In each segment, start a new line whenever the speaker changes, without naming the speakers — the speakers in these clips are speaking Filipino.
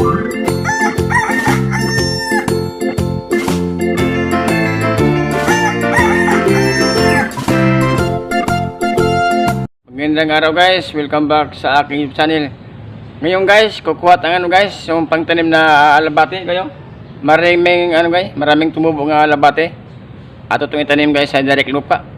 Magandang araw guys, welcome back sa aking YouTube channel. Ngayon guys, kukuha ang yung pangtanim na alabate kayo. Maraming tumubo ng alabate. At itong itanim guys sa direct lupa.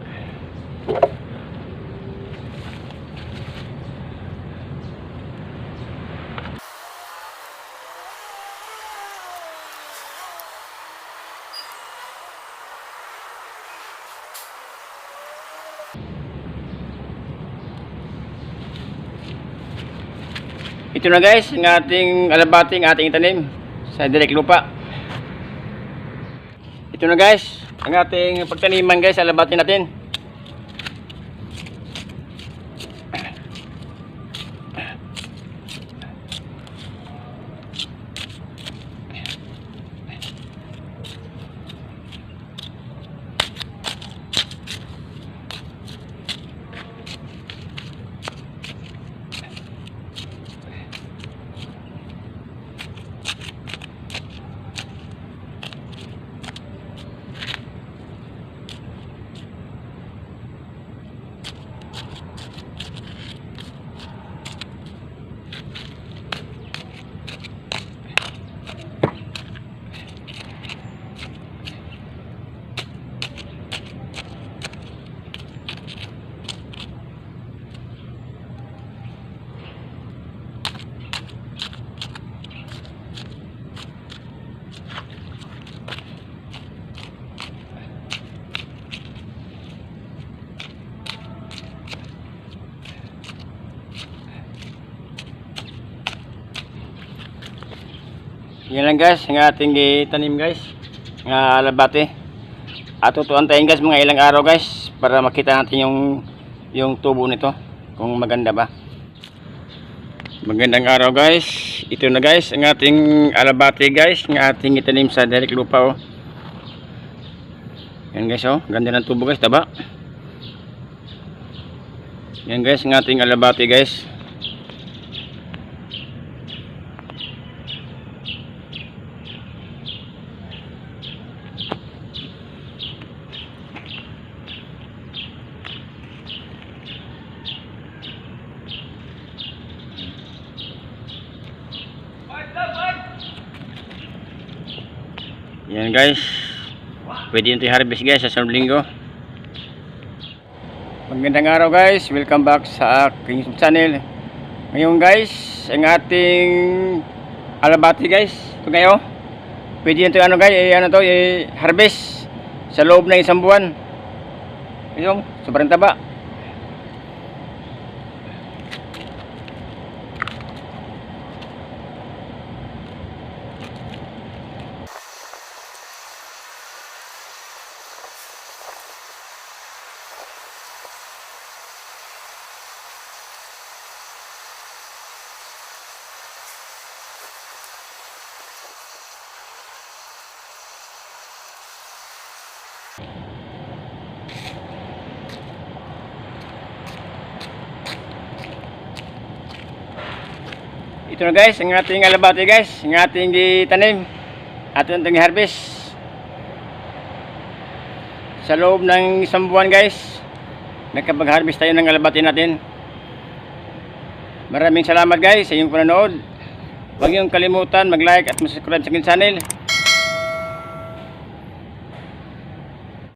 Ito na guys, ang ating alabate, ang ating itanim sa direct lupa. Ito na guys, ang ating pagtaniman guys, alabate natin. Yan lang guys, ang ating itanim guys, nga alabate. At tutuantayin guys mga ilang araw guys para makita natin yung tubo nito kung maganda ba. Magandang araw guys. Ito na guys ang ating alabate guys, ang ating itanim sa direct lupa oh. Yan guys oh, ganda ng tubo guys, taba. Yan guys ang ating alabate guys. Yan guys, pwede yung i-harvest guys sa sunod linggo. Magandang araw guys, welcome back sa aking YouTube channel. Ngayon guys, ang ating alabate guys, ito ngayon, pwede yung i-harvest sa loob ng isang buwan. Yung sobrang taba. Ito na guys, ang ating alabate guys, ang ating itanim at itong harvest sa loob ng isang buwan guys. Nakapag-harvest tayo ng alabate natin. Maraming salamat guys sa inyong panonood. Huwag niyong kalimutan mag-like at mag-subscribe sa aking channel.